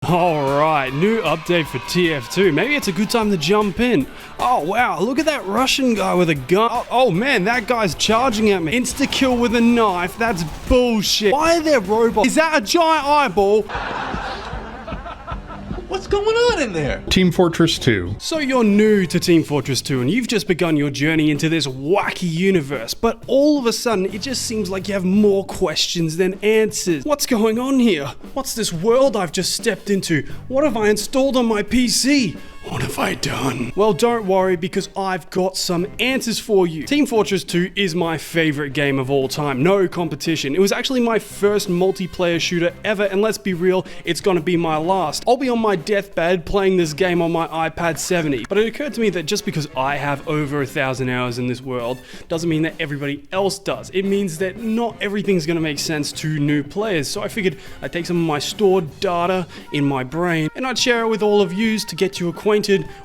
Alright, new update for TF2. Maybe it's a good time to jump in. Oh wow, look at that Russian guy with a gun. Oh man, that guy's charging at me. Insta-kill with a knife, that's bullshit. Why are there robots? Is that a giant eyeball? What's going on in there? Team Fortress 2. So you're new to Team Fortress 2 and you've just begun your journey into this wacky universe, but all of a sudden it just seems like you have more questions than answers. What's going on here? What's this world I've just stepped into? What have I installed on my PC? What have I done? Well, don't worry because I've got some answers for you. Team Fortress 2 is my favorite game of all time, no competition. It was actually my first multiplayer shooter ever, and let's be real, it's gonna be my last. I'll be on my deathbed playing this game on my iPad 70, but it occurred to me that just because I have over 1,000 hours in this world doesn't mean that everybody else does. It means that not everything's gonna make sense to new players, so I figured I'd take some of my stored data in my brain and I'd share it with all of yous to get you acquainted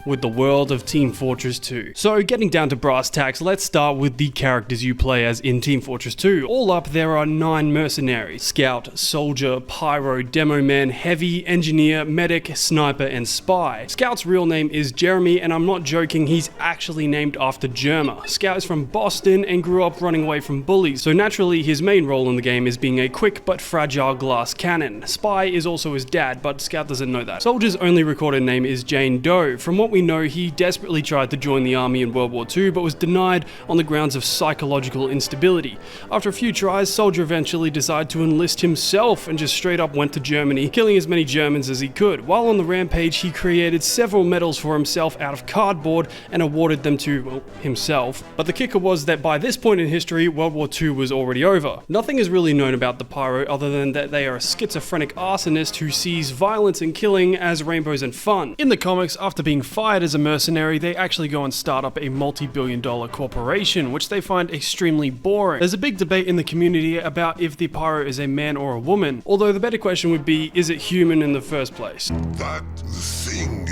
with the world of Team Fortress 2. So getting down to brass tacks, let's start with the characters you play as in Team Fortress 2. All up, there are 9 mercenaries: Scout, Soldier, Pyro, Demo Man, Heavy, Engineer, Medic, Sniper, and Spy. Scout's real name is Jeremy, and I'm not joking, he's actually named after Germa. Scout is from Boston and grew up running away from bullies, so naturally his main role in the game is being a quick but fragile glass cannon. Spy is also his dad, but Scout doesn't know that. Soldier's only recorded name is Jane Doe. From what we know, he desperately tried to join the army in World War II, but was denied on the grounds of psychological instability. After a few tries, Soldier eventually decided to enlist himself and just straight up went to Germany, killing as many Germans as he could. While on the rampage, he created several medals for himself out of cardboard and awarded them to, well, himself. But the kicker was that by this point in history, World War II was already over. Nothing is really known about the Pyro other than that they are a schizophrenic arsonist who sees violence and killing as rainbows and fun. In the comics, after being fired as a mercenary, they actually go and start up a multi-billion-dollar corporation, which they find extremely boring. There's a big debate in the community about if the Pyro is a man or a woman, although the better question would be, is it human in the first place? That thing.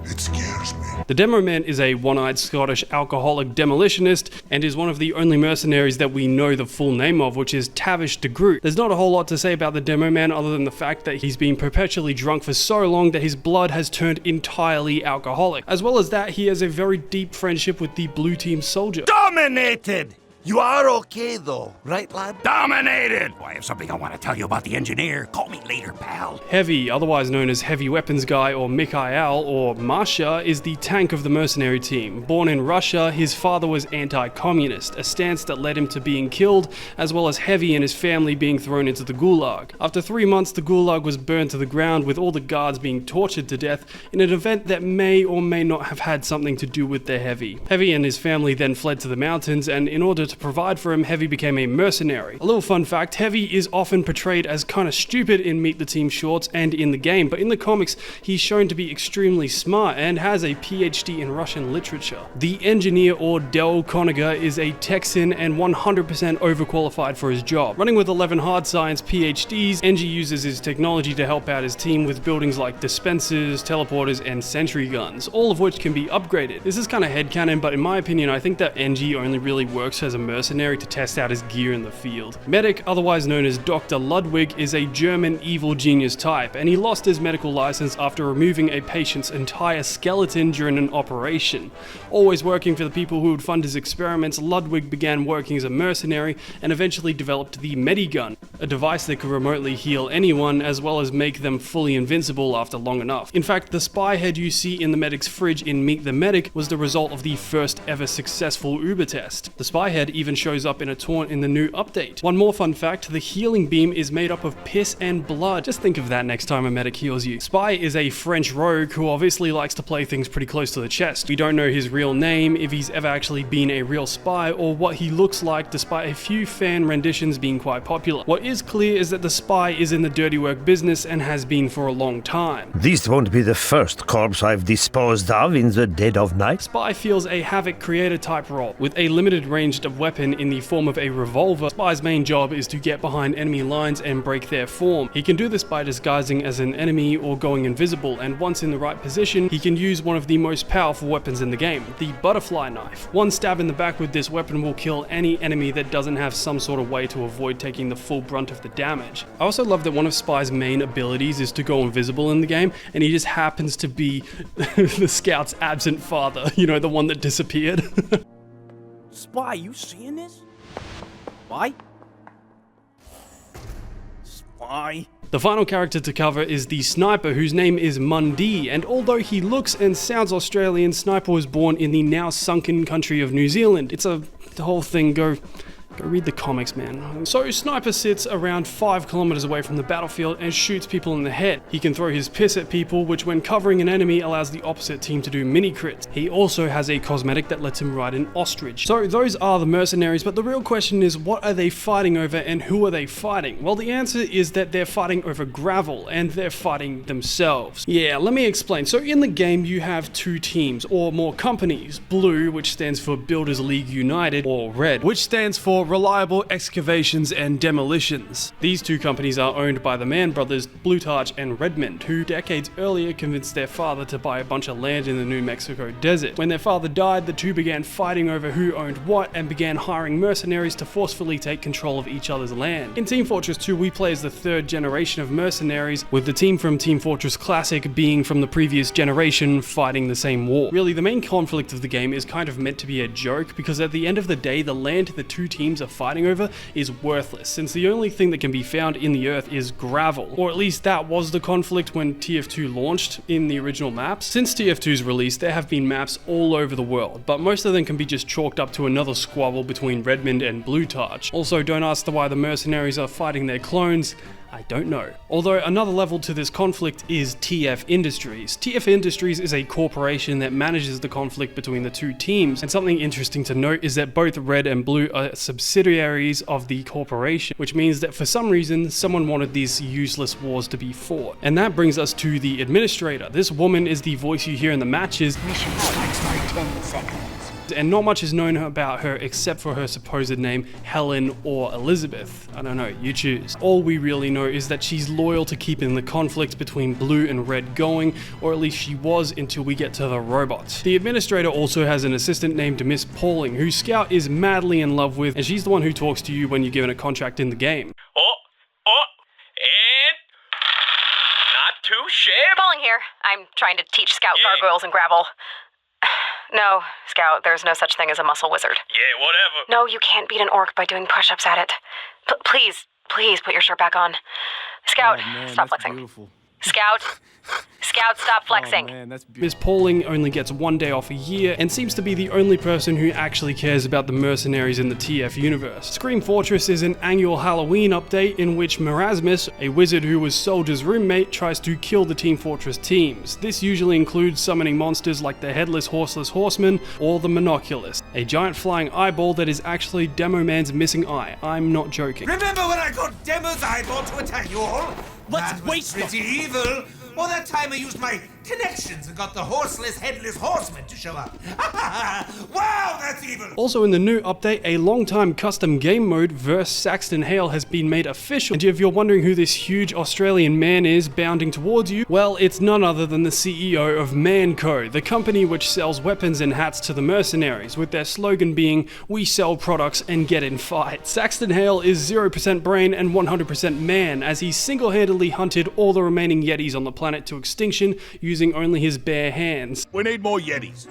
It scares me. The Demo Man is a one-eyed Scottish alcoholic demolitionist and is one of the only mercenaries that we know the full name of, which is Tavish de Groot. There's not a whole lot to say about the Demo Man other than the fact that he's been perpetually drunk for so long that his blood has turned entirely alcoholic. As well as that, he has a very deep friendship with the Blue Team Soldier. Dominated! You are okay though, right lad? Dominated! I have something I want to tell you about the engineer. Call me later, pal. Heavy, otherwise known as Heavy Weapons Guy or Mikhail or Masha, is the tank of the mercenary team. Born in Russia, his father was anti-communist, a stance that led him to being killed, as well as Heavy and his family being thrown into the Gulag. After 3 months, the Gulag was burned to the ground with all the guards being tortured to death in an event that may or may not have had something to do with the Heavy. Heavy and his family then fled to the mountains, and in order to provide for him, Heavy became a mercenary. A little fun fact, Heavy is often portrayed as kind of stupid in Meet the Team shorts and in the game, but in the comics he's shown to be extremely smart and has a PhD in Russian literature. The engineer, or Del Koniger, is a Texan and 100% overqualified for his job. Running with 11 hard science PhDs, Engie uses his technology to help out his team with buildings like dispensers, teleporters, and sentry guns, all of which can be upgraded. This is kind of headcanon, but in my opinion, I think that Engie only really works as a mercenary to test out his gear in the field. Medic, otherwise known as Dr. Ludwig, is a German evil genius type, and he lost his medical license after removing a patient's entire skeleton during an operation. Always working for the people who would fund his experiments, Ludwig began working as a mercenary and eventually developed the Medigun, a device that could remotely heal anyone as well as make them fully invincible after long enough. In fact, the spy head you see in the medic's fridge in Meet the Medic was the result of the first ever successful Uber test. The spy head even shows up in a taunt in the new update. One more fun fact, the healing beam is made up of piss and blood. Just think of that next time a medic heals you. Spy is a French rogue who obviously likes to play things pretty close to the chest. We don't know his real name, if he's ever actually been a real spy, or what he looks like despite a few fan renditions being quite popular. What is clear is that the spy is in the dirty work business and has been for a long time. This won't be the first corpse I've disposed of in the dead of night. Spy feels a Havoc creator type role, with a limited range of weapon in the form of a revolver, Spy's main job is to get behind enemy lines and break their form. He can do this by disguising as an enemy or going invisible, and once in the right position, he can use one of the most powerful weapons in the game, the butterfly knife. One stab in the back with this weapon will kill any enemy that doesn't have some sort of way to avoid taking the full brunt of the damage. I also love that one of Spy's main abilities is to go invisible in the game, and he just happens to be the scout's absent father, you know, the one that disappeared. Spy, you seeing this? Spy? Spy? The final character to cover is the Sniper, whose name is Mundy, and although he looks and sounds Australian, Sniper was born in the now sunken country of New Zealand. It's the whole thing, go read the comics, man. So Sniper sits around 5 kilometers away from the battlefield and shoots people in the head. He can throw his piss at people, which when covering an enemy allows the opposite team to do mini crits. He also has a cosmetic that lets him ride an ostrich. So those are the mercenaries, but the real question is, what are they fighting over and who are they fighting? Well, the answer is that they're fighting over gravel and they're fighting themselves. Yeah, let me explain. So in the game you have 2 teams or more companies, Blue, which stands for Builders League United, or Red, which stands for Reliable Excavations and Demolitions. These 2 companies are owned by the Mann brothers, Blutarch and Redmond, who decades earlier convinced their father to buy a bunch of land in the New Mexico desert. When their father died, the 2 began fighting over who owned what and began hiring mercenaries to forcefully take control of each other's land. In Team Fortress 2, we play as the 3rd generation of mercenaries, with the team from Team Fortress Classic being from the previous generation fighting the same war. Really, the main conflict of the game is kind of meant to be a joke, because at the end of the day, the land the 2 teams are fighting over is worthless, since the only thing that can be found in the earth is gravel. Or at least that was the conflict when TF2 launched in the original maps. Since TF2's release, there have been maps all over the world, but most of them can be just chalked up to another squabble between Redmond and Blutarch. Also, don't ask why the mercenaries are fighting their clones. I don't know. Although another level to this conflict is TF Industries. TF Industries is a corporation that manages the conflict between the 2 teams, and something interesting to note is that both Red and Blue are subsidiaries of the corporation, which means that for some reason someone wanted these useless wars to be fought. And that brings us to the administrator. This woman is the voice you hear in the matches. Mission starts by 10 seconds. And not much is known about her except for her supposed name, Helen or Elizabeth. I don't know, you choose. All we really know is that she's loyal to keeping the conflict between Blue and Red going, or at least she was until we get to the robots. The administrator also has an assistant named Miss Pauling, who Scout is madly in love with, and she's the one who talks to you when you're given a contract in the game. And not too shabby. Pauling here. I'm trying to teach Scout gargoyles and gravel. No, Scout, there's no such thing as a muscle wizard. Yeah, whatever. No, you can't beat an orc by doing push-ups at it. Please put your shirt back on. Scout, stop flexing. Beautiful. Scout, stop flexing. Oh, man, that's beautiful. Miss Pauling only gets 1 day off a year and seems to be the only person who actually cares about the mercenaries in the TF universe. Scream Fortress is an annual Halloween update in which Marasmus, a wizard who was Soldier's roommate, tries to kill the Team Fortress teams. This usually includes summoning monsters like the Headless Horseless Horseman or the Monoculus, a giant flying eyeball that is actually Demo Man's missing eye. I'm not joking. Remember when I got Demo's eyeball to attack you all? Let's That waste was pretty evil. Or that time I used my connections and got the horseless, headless horseman to show up. Wow, that's evil! Also in the new update, a long-time custom game mode vs Saxton Hale has been made official. And if you're wondering who this huge Australian man is bounding towards you, well, it's none other than the CEO of Mann Co, the company which sells weapons and hats to the mercenaries, with their slogan being, "We sell products and get in fights." Saxton Hale is 0% brain and 100% man, as he single-handedly hunted all the remaining Yetis on the planet to extinction using only his bare hands. We need more Yetis.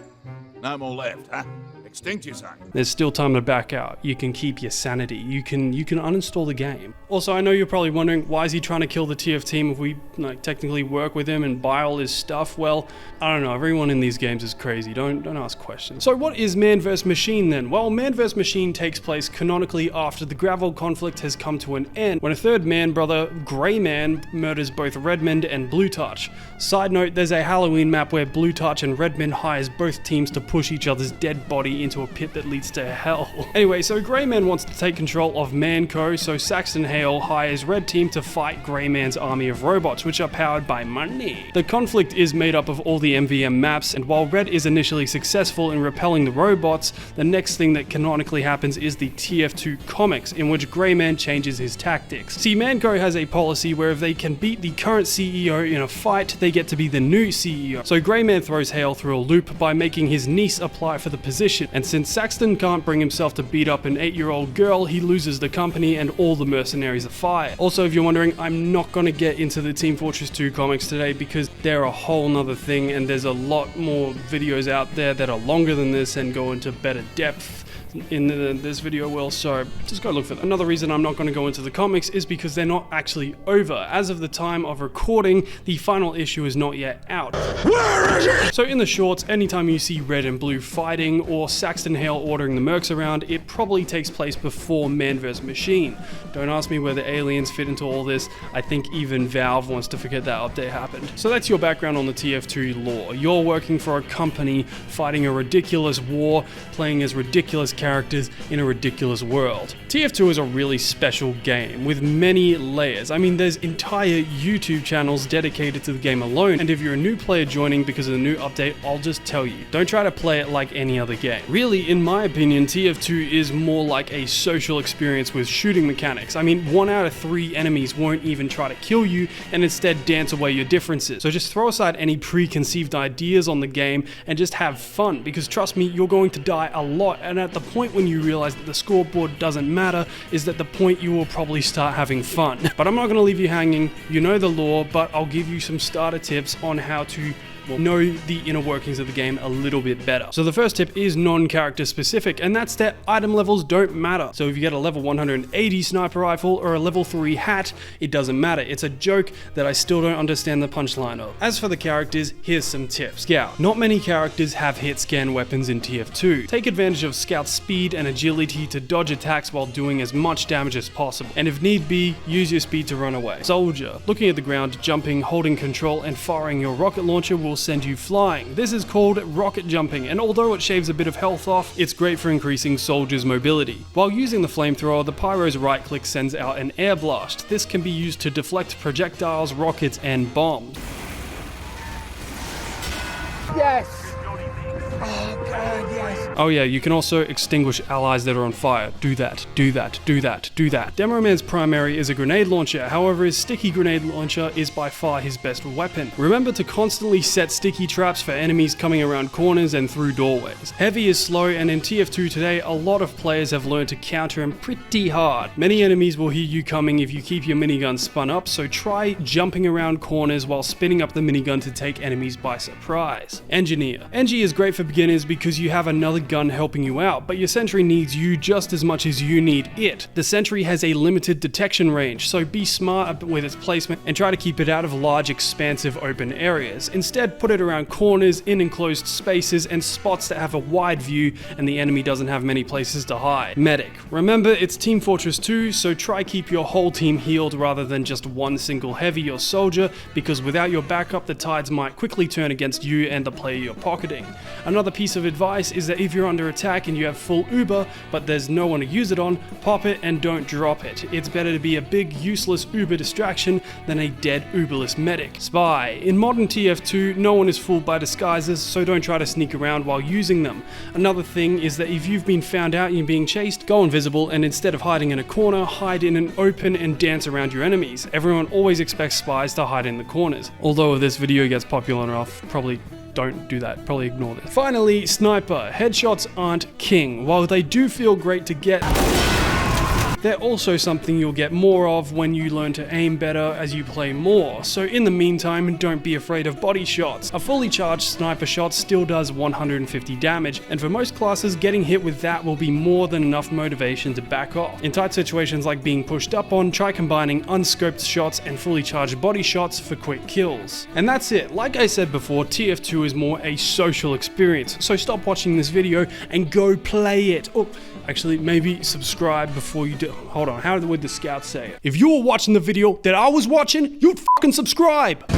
No more left, huh? Extinct, you say? There's still time to back out. You can keep your sanity. You can uninstall the game. Also, I know you're probably wondering, why is he trying to kill the TF team if we technically work with him and buy all his stuff? Well, I don't know. Everyone in these games is crazy. Don't ask questions. So what is Mann vs Machine then? Well, Mann vs Machine takes place canonically after the gravel conflict has come to an end, when a third Man brother, Grey Man, murders both Redmond and Blutarch. Side note, there's a Halloween map where Blutarch and Redmond hires both teams to push each other's dead body into a pit that leads to hell. Anyway, so Grey Man wants to take control of Mann Co, so Saxton Hale hires Red Team to fight Grey Man's army of robots, which are powered by money. The conflict is made up of all the MVM maps, and while Red is initially successful in repelling the robots, the next thing that canonically happens is the TF2 comics, in which Grey Man changes his tactics. See, Mann Co has a policy where if they can beat the current CEO in a fight, they get to be the new CEO. So Grey Man throws Hale through a loop by making his niece apply for the position, and since Saxton can't bring himself to beat up an 8-year-old girl, he loses the company and all the mercenaries are fired. Also, if you're wondering, I'm not going to get into the Team Fortress 2 comics today because they're a whole nother thing, and there's a lot more videos out there that are longer than this and go into better depth in this video will, so just go look for them. Another reason I'm not going to go into the comics is because they're not actually over. As of the time of recording, the final issue is not yet out. Where is it? So in the shorts, anytime you see Red and Blue fighting or Saxton Hale ordering the mercs around, it probably takes place before Mann Vs Machine. Don't ask me where the aliens fit into all this. I think even Valve wants to forget that update happened. So that's your background on the TF2 lore. You're working for a company, fighting a ridiculous war, playing as ridiculous characters in a ridiculous world. TF2 is a really special game with many layers. I mean, there's entire YouTube channels dedicated to the game alone, and if you're a new player joining because of the new update, I'll just tell you, don't try to play it like any other game. Really, in my opinion, TF2 is more like a social experience with shooting mechanics. I mean, 1 out of 3 enemies won't even try to kill you and instead dance away your differences. So just throw aside any preconceived ideas on the game and just have fun, because trust me, you're going to die a lot, and at the point when you realize that the scoreboard doesn't matter is at the point you will probably start having fun. But I'm not going to leave you hanging. You know the lore, but I'll give you some starter tips on how to know the inner workings of the game a little bit better. So the first tip is non-character specific, and that's that item levels don't matter. So if you get a level 180 sniper rifle or a level 3 hat, it doesn't matter. It's a joke that I still don't understand the punchline of. As for the characters, here's some tips. Scout. Not many characters have hit scan weapons in TF2. Take advantage of Scout's speed and agility to dodge attacks while doing as much damage as possible. And if need be, use your speed to run away. Soldier. Looking at the ground, jumping, holding control, and firing your rocket launcher will send you flying. This is called rocket jumping, and although it shaves a bit of health off, it's great for increasing soldiers' mobility. While using the flamethrower, the pyro's right click sends out an air blast. This can be used to deflect projectiles, rockets, and bombs. Yes! Oh god, yes! Oh yeah, you can also extinguish allies that are on fire. Do that, do that, do that, do that. Demo Man's primary is a grenade launcher, however his sticky grenade launcher is by far his best weapon. Remember to constantly set sticky traps for enemies coming around corners and through doorways. Heavy is slow, and in TF2 today, a lot of players have learned to counter him pretty hard. Many enemies will hear you coming if you keep your minigun spun up, so try jumping around corners while spinning up the minigun to take enemies by surprise. Engineer. Engie is great for beginners because you have another gun helping you out, but your sentry needs you just as much as you need it. The sentry has a limited detection range, so be smart with its placement and try to keep it out of large, expansive open areas. Instead, put it around corners, in enclosed spaces, and spots that have a wide view and the enemy doesn't have many places to hide. Medic. Remember, it's Team Fortress 2, so try keep your whole team healed rather than just one single heavy or soldier, because without your backup, the tides might quickly turn against you and the player you're pocketing. Another piece of advice is that if you're under attack and you have full Uber, but there's no one to use it on, pop it and don't drop it. It's better to be a big useless Uber distraction than a dead Uberless medic. Spy. In modern TF2, no one is fooled by disguises, so don't try to sneak around while using them. Another thing is that if you've been found out and you're being chased, go invisible, and instead of hiding in a corner, hide in an open and dance around your enemies. Everyone always expects spies to hide in the corners. Although if this video gets popular enough, probably don't do that. Probably ignore this. Finally, sniper. Headshots aren't king. While they do feel great to get, they're also something you'll get more of when you learn to aim better as you play more, so in the meantime, don't be afraid of body shots. A fully charged sniper shot still does 150 damage, and for most classes, getting hit with that will be more than enough motivation to back off. In tight situations like being pushed up on, try combining unscoped shots and fully charged body shots for quick kills. And that's it. Like I said before, TF2 is more a social experience, so stop watching this video and go play it. Oh, actually, maybe subscribe before you do. Hold on, how would the scouts say it? If you were watching the video that I was watching, you'd fucking subscribe!